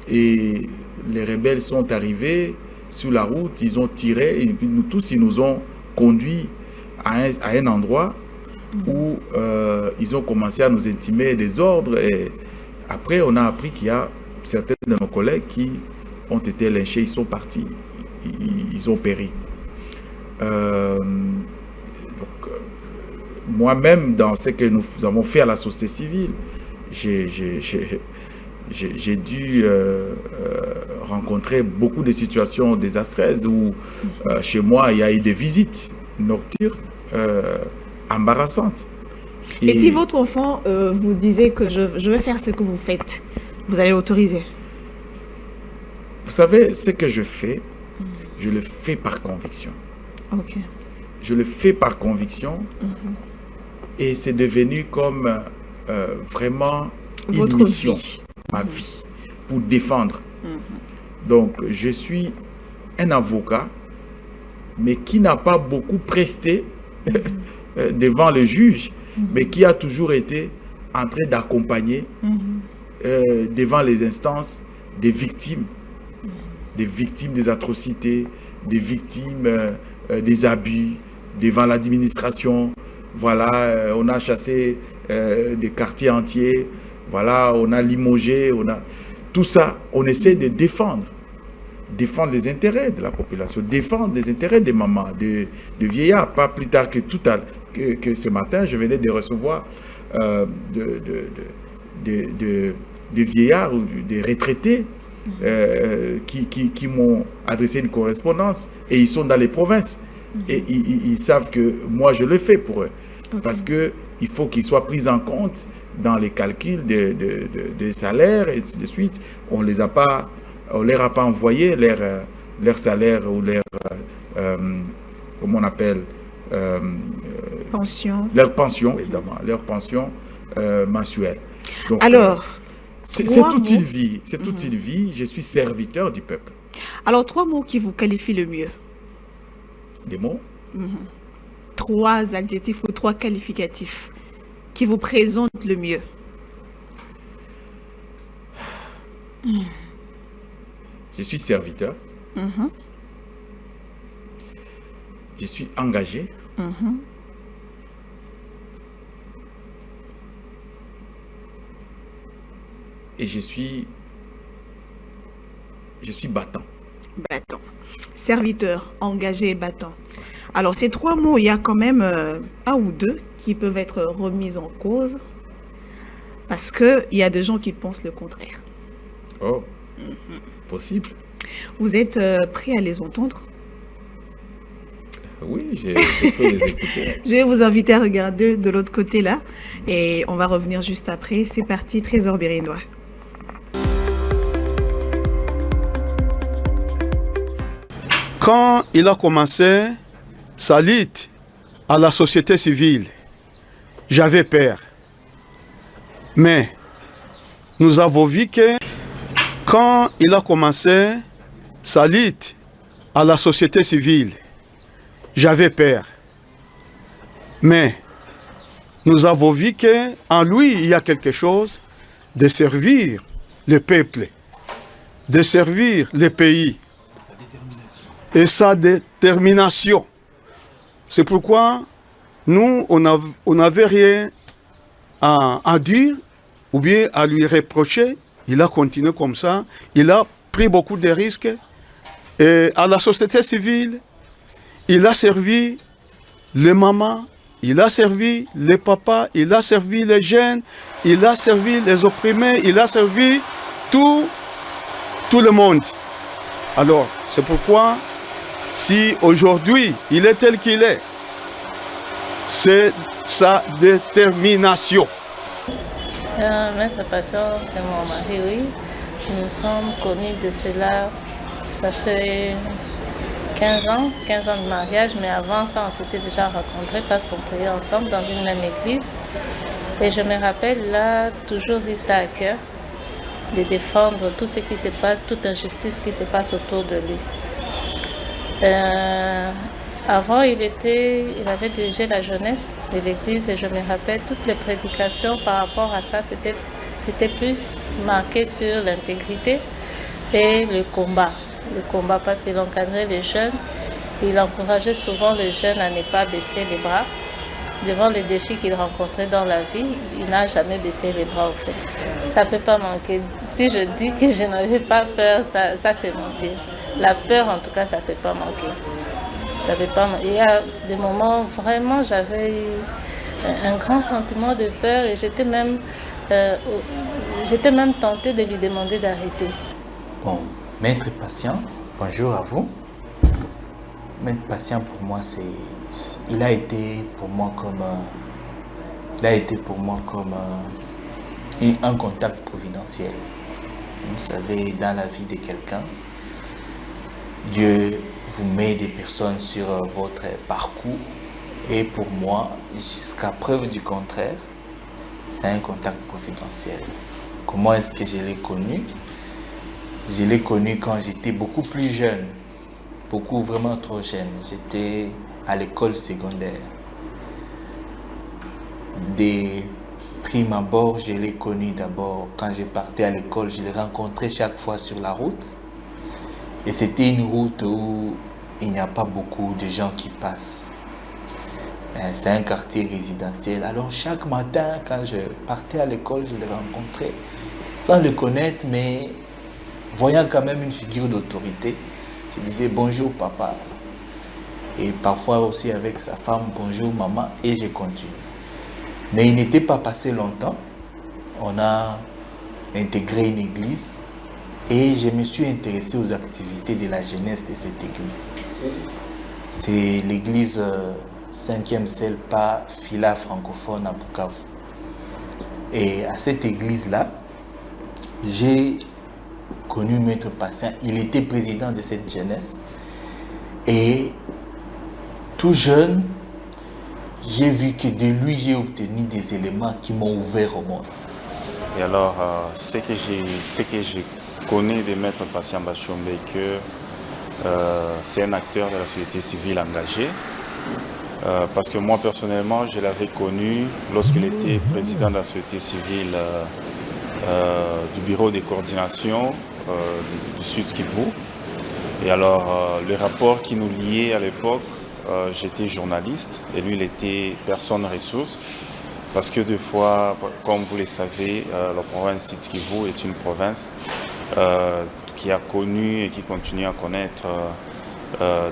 et les rebelles sont arrivés sur la route, ils ont tiré, et puis nous tous, ils nous ont conduits à un endroit où ils ont commencé à nous intimer des ordres. Et après, on a appris qu'il y a certains de nos collègues qui ont été lynchés, ils sont partis, ils ont péri. Moi-même, dans ce que nous avons fait à la société civile, j'ai dû rencontrer beaucoup de situations désastreuses où chez moi, il y a eu des visites nocturnes embarrassantes. Et si votre enfant vous disait que je vais faire ce que vous faites, vous allez l'autoriser? Vous savez, ce que je fais, je le fais par conviction. Ok. Je le fais par conviction et c'est devenu comme vraiment Votre une mission, vie. ma vie, pour défendre. Donc, je suis un avocat, mais qui n'a pas beaucoup presté devant le juge, mais qui a toujours été en train d'accompagner devant les instances des victimes des atrocités, des victimes des abus, devant l'administration. Voilà, on a chassé des quartiers entiers, voilà, on a limogé, tout ça, on essaie de défendre les intérêts de la population, défendre les intérêts des mamans, de vieillards. Pas plus tard que que ce matin, je venais de recevoir de vieillards ou des retraités qui m'ont adressé une correspondance et ils sont dans les provinces. Et ils savent que moi, je le fais pour eux. Okay. Parce qu'il faut qu'ils soient pris en compte dans les calculs des salaires et ainsi de suite. On leur a pas envoyé leur salaire ou leur, comment on appelle, pension. Leur pension, évidemment, leur pension mensuelle. Donc, alors, c'est toute une vie. C'est toute une vie. Je suis serviteur du peuple. Alors, 3 mots qui vous qualifient le mieux. Des mots? 3 adjectifs ou 3 qualificatifs qui vous présentent le mieux. Je suis serviteur. Je suis engagé. Et je suis battant. Battant. Serviteur, engagé, battant. Alors, ces 3 mots, il y a quand même 1 ou 2 qui peuvent être remis en cause parce qu'il y a des gens qui pensent le contraire. Oh, possible. Vous êtes prêt à les entendre? Oui, je peux les écouter. Je vais vous inviter à regarder de l'autre côté là et on va revenir juste après. C'est parti, Trésor Bérénois. Quand il a commencé sa lutte à la société civile, j'avais peur. Mais nous avons vu que quand il a commencé sa lutte à la société civile, j'avais peur. Mais nous avons vu qu'en lui, il y a quelque chose de servir le peuple, de servir le pays. Et sa détermination. C'est pourquoi nous, on n'avait rien à dire ou bien à lui reprocher. Il a continué comme ça. Il a pris beaucoup de risques. Et à la société civile, il a servi les mamans, il a servi les papas, il a servi les jeunes, il a servi les opprimés, il a servi tout le monde. Alors, c'est pourquoi si aujourd'hui il est tel qu'il est, c'est sa détermination. Maître Patient, c'est mon mari, oui. Nous sommes connus de cela, ça fait 15 ans de mariage, mais avant ça, on s'était déjà rencontrés parce qu'on priait ensemble dans une même église. Et je me rappelle, là, toujours eu ça à cœur, de défendre tout ce qui se passe, toute injustice qui se passe autour de lui. Avant, il avait dirigé la jeunesse de l'église et je me rappelle toutes les prédications par rapport à ça, c'était plus marqué sur l'intégrité et le combat. Le combat parce qu'il encadrait les jeunes, il encourageait souvent les jeunes à ne pas baisser les bras. Devant les défis qu'il rencontrait dans la vie, il n'a jamais baissé les bras au fait. Ça ne peut pas manquer. Si je dis que je n'avais pas peur, ça c'est mentir. La peur en tout cas, ça ne peut pas manquer. Ça peut pas manquer. Il y a des moments vraiment, j'avais eu un grand sentiment de peur et j'étais même tentée de lui demander d'arrêter. Bon, Maître Patient, bonjour à vous. Maître Patient, pour moi, il a été pour moi comme un contact providentiel. Vous savez, dans la vie de quelqu'un, Dieu vous met des personnes sur votre parcours et pour moi, jusqu'à preuve du contraire, c'est un contact providentiel. Comment est-ce que je l'ai connu? Je l'ai connu quand j'étais beaucoup plus jeune, vraiment trop jeune. J'étais à l'école secondaire. Des prime abord, je l'ai connu d'abord quand je partais à l'école. Je l'ai rencontré chaque fois sur la route. Et c'était une route où il n'y a pas beaucoup de gens qui passent. C'est un quartier résidentiel. Alors chaque matin, quand je partais à l'école, je l'ai rencontré sans le connaître, mais voyant quand même une figure d'autorité. Je disais bonjour papa. Et parfois aussi avec sa femme, bonjour maman, et je continue. Mais il n'était pas passé longtemps. On a intégré une église et je me suis intéressé aux activités de la jeunesse de cette église. C'est l'église 5e CELPA Fila francophone à Bukavu. Et à cette église-là, j'ai connu Maître Patient. Il était président de cette jeunesse. Et tout jeune, j'ai vu que de lui, j'ai obtenu des éléments qui m'ont ouvert au monde. Et alors, ce que j'ai connu de Maître Patient Bachombe, que c'est un acteur de la société civile engagé. Parce que moi, personnellement, je l'avais connu lorsqu'il était président de la société civile du bureau de coordination du Sud Kivu. Et alors, le rapport qui nous liait à l'époque, j'étais journaliste et lui, il était personne ressource. Parce que des fois, comme vous le savez, la province Sud Kivu est une province qui a connu et qui continue à connaître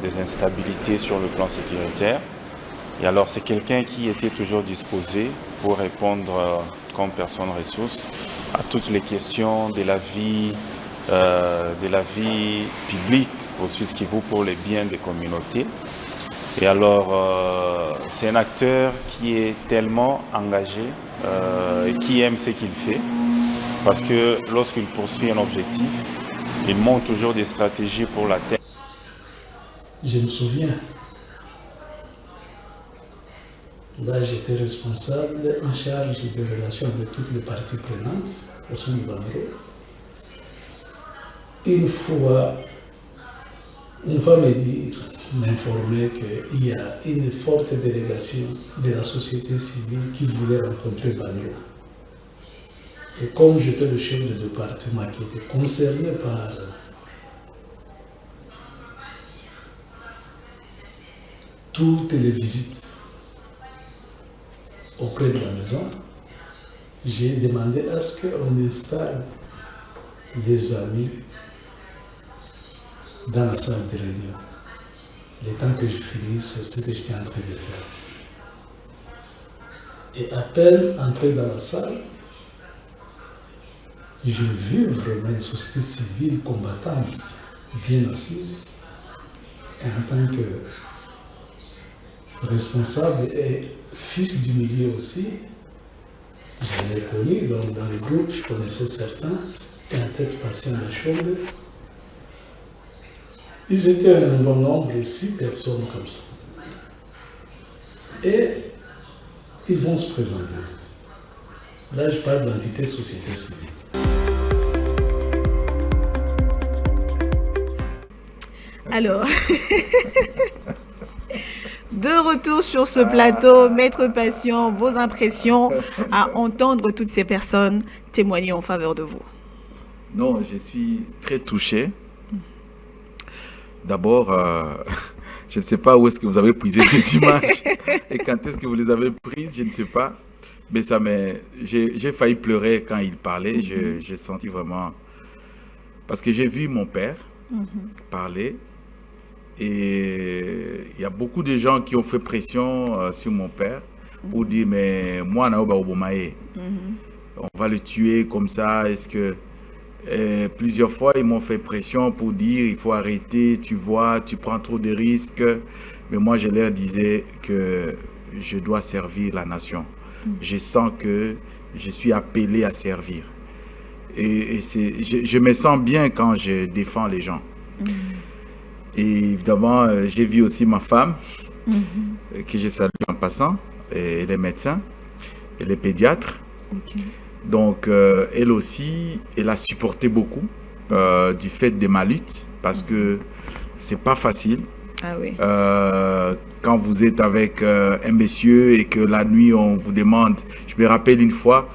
des instabilités sur le plan sécuritaire. Et alors, c'est quelqu'un qui était toujours disposé pour répondre comme personne ressource à toutes les questions de la vie publique au Sud Kivu pour les biens des communautés. Et alors, c'est un acteur qui est tellement engagé et qui aime ce qu'il fait, parce que lorsqu'il poursuit un objectif, il monte toujours des stratégies pour l'atteindre. Je me souviens, là j'étais responsable en charge de relations avec toutes les parties prenantes au sein de Bandro. Une fois, on va m'informer qu'il y a une forte délégation de la société civile qui voulait rencontrer Bandro. Et comme j'étais le chef de département qui était concerné par toutes les visites auprès de la maison, j'ai demandé à ce qu'on installe des amis dans la salle de réunion, le temps que je finisse ce que j'étais en train de faire. Et à peine entré dans la salle, j'ai vu vraiment une société civile combattante, bien assise, et en tant que responsable et fils du milieu aussi. J'en ai connu, donc dans le groupe, je connaissais certains, un tête patient à Chaude. Ils étaient un bon nombre, 6 personnes comme ça. Et ils vont se présenter. Là, je parle d'entité société civile. Alors, de retour sur ce plateau, Maître Patient, vos impressions à entendre toutes ces personnes témoigner en faveur de vous. Non, je suis très touché. D'abord, je ne sais pas où est-ce que vous avez pris ces images et quand est-ce que vous les avez prises, je ne sais pas. Mais j'ai failli pleurer quand il parlait. J'ai senti vraiment... Parce que j'ai vu mon père parler. Et il y a beaucoup de gens qui ont fait pression sur mon père pour dire, mais moi, on va le tuer comme ça. Est-ce que... plusieurs fois, ils m'ont fait pression pour dire, il faut arrêter, tu vois, tu prends trop de risques. Mais moi, je leur disais que je dois servir la nation. Je sens que je suis appelé à servir. Et je me sens bien quand je défends les gens. Et évidemment, j'ai vu aussi ma femme, que je salue en passant, et les médecins, et les pédiatres. Donc, elle aussi, elle a supporté beaucoup du fait de ma lutte, parce que c'est pas facile. Ah oui. Quand vous êtes avec un monsieur et que la nuit, on vous demande... Je me rappelle une fois,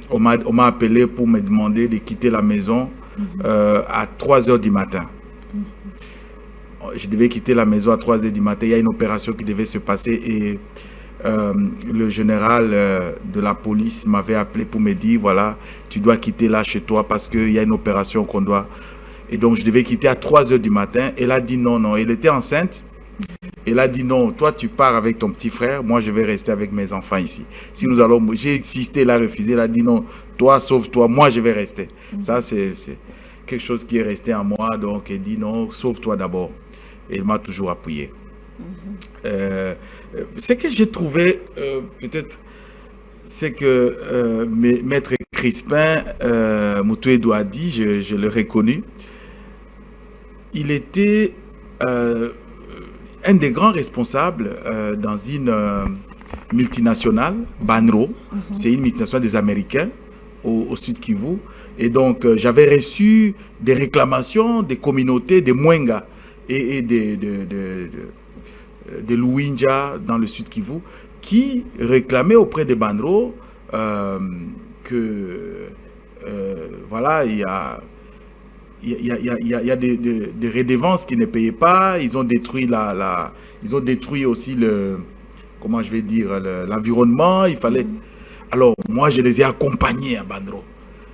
on m'a appelé pour me demander de quitter la maison à 3 heures du matin. Je devais quitter la maison à 3 heures du matin. Il y a une opération qui devait se passer et le général de la police m'avait appelé pour me dire, voilà, tu dois quitter là chez toi parce qu'il y a une opération qu'on doit... Et donc, je devais quitter à 3 heures du matin. Elle a dit non, non. Elle était enceinte. Elle a dit non, toi, tu pars avec ton petit frère. Moi, je vais rester avec mes enfants ici. Si nous allons... J'ai insisté, elle a refusé. Elle a dit non, toi, sauve-toi. Moi, je vais rester. Ça, c'est quelque chose qui est resté en moi. Donc, elle dit non, sauve-toi d'abord. Et elle m'a toujours appuyé. Ce que j'ai trouvé, peut-être, c'est que Maître Crispin Moutouedou a dit, je l'ai reconnu, il était un des grands responsables dans une multinationale, Banro. C'est une multinationale des Américains au Sud Kivu. Et donc, j'avais reçu des réclamations des communautés de Mwenga et de Luinja dans le Sud Kivu qui réclamaient auprès de Banro que voilà, il y a des redevances qui ne payaient pas. Ils ont détruit ils ont détruit aussi comment je vais dire, l'environnement. Il fallait... Alors, moi, je les ai accompagnés à Banro.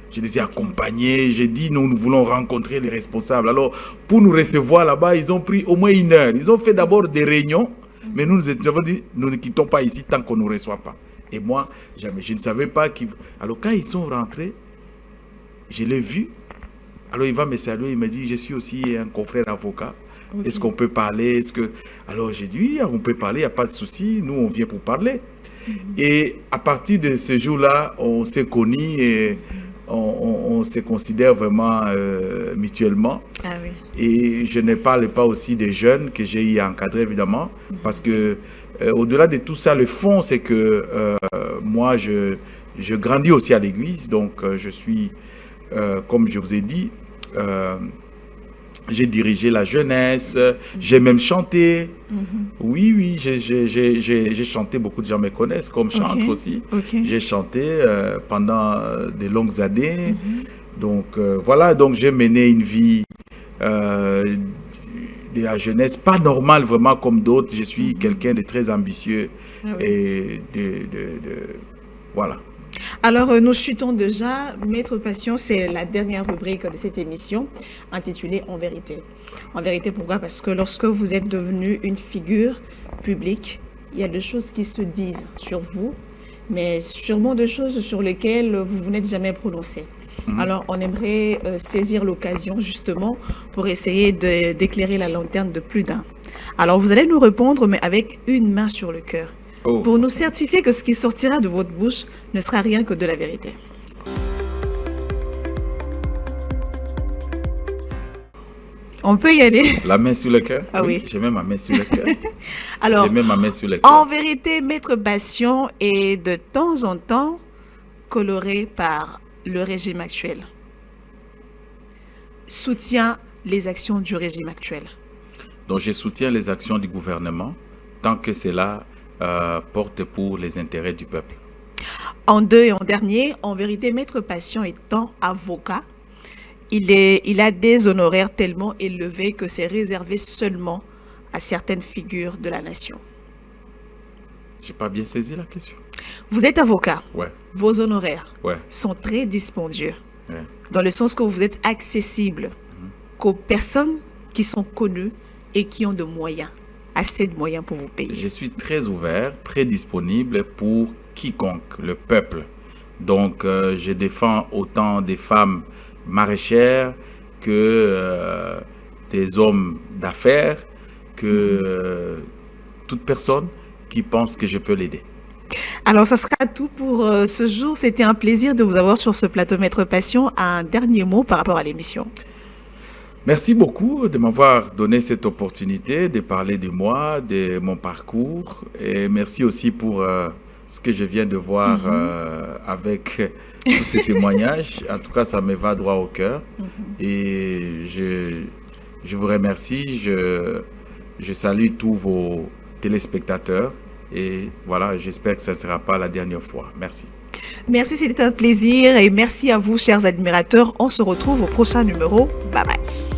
Je les ai accompagnés. J'ai dit, nous voulons rencontrer les responsables. Alors, pour nous recevoir là-bas, ils ont pris au moins 1 heure. Ils ont fait d'abord des réunions, mais nous avons dit, nous ne quittons pas ici tant qu'on ne nous reçoit pas. Et moi, jamais, je ne savais pas qui... Alors, quand ils sont rentrés, je l'ai vu. Alors, il va me saluer, il me dit, je suis aussi un confrère avocat. Okay. Est-ce qu'on peut parler? Alors, j'ai dit, oui, on peut parler, il n'y a pas de souci. Nous, on vient pour parler. Et à partir de ce jour-là, on s'est connus et on se considère vraiment mutuellement. Ah oui. Et je ne parle pas aussi des jeunes que j'ai eu à encadrer, évidemment, parce que au-delà de tout ça, le fond, c'est que moi, je grandis aussi à l'église. Donc, je suis, comme je vous ai dit, j'ai dirigé la jeunesse, j'ai même chanté. Oui, j'ai chanté, beaucoup de gens me connaissent comme chanteur aussi. J'ai chanté pendant de longues années. Donc voilà, donc j'ai mené une vie de la jeunesse, pas normale vraiment comme d'autres. Je suis quelqu'un de très ambitieux et voilà. Alors, nous chutons déjà. Maître Patient, c'est la dernière rubrique de cette émission intitulée « En vérité ». En vérité, pourquoi? Parce que lorsque vous êtes devenu une figure publique, il y a des choses qui se disent sur vous, mais sûrement des choses sur lesquelles vous n'êtes jamais prononcé. Alors, on aimerait saisir l'occasion justement pour essayer d'éclairer la lanterne de plus d'un. Alors, vous allez nous répondre, mais avec une main sur le cœur, Oh. pour nous certifier que ce qui sortira de votre bouche ne sera rien que de la vérité. On peut y aller. La main sur le cœur? Ah oui. J'ai même ma main sur le cœur. Alors, J'ai même ma main sur le en cœur. vérité, Maître Bastien est de temps en temps coloré par le régime actuel. Soutient les actions du régime actuel. Donc, je soutiens les actions du gouvernement tant que cela porte pour les intérêts du peuple. En deux et en dernier, en vérité, Maître Bastien étant avocat, il a des honoraires tellement élevés que c'est réservé seulement à certaines figures de la nation. J'ai pas bien saisi la question. Vous êtes avocat. Ouais, Vos honoraires ouais, sont très dispendieux, ouais. dans le sens que vous êtes accessible qu'aux personnes qui sont connues et qui ont de moyens, assez de moyens pour vous payer. Je suis très ouvert, très disponible pour quiconque, le peuple. Donc, je défends autant des femmes maraîchères que des hommes d'affaires, que toute personne qui pense que je peux l'aider. Alors, ça sera tout pour ce jour. C'était un plaisir de vous avoir sur ce plateau, Maître Bastien. Un dernier mot par rapport à l'émission. Merci beaucoup de m'avoir donné cette opportunité de parler de moi, de mon parcours. Et merci aussi pour ce que je viens de voir avec tous ces témoignages. En tout cas, ça me va droit au cœur. Et je vous remercie. Je salue tous vos téléspectateurs. Et voilà, j'espère que ça ne sera pas la dernière fois. Merci. Merci, c'était un plaisir. Et merci à vous, chers admirateurs. On se retrouve au prochain numéro. Bye bye.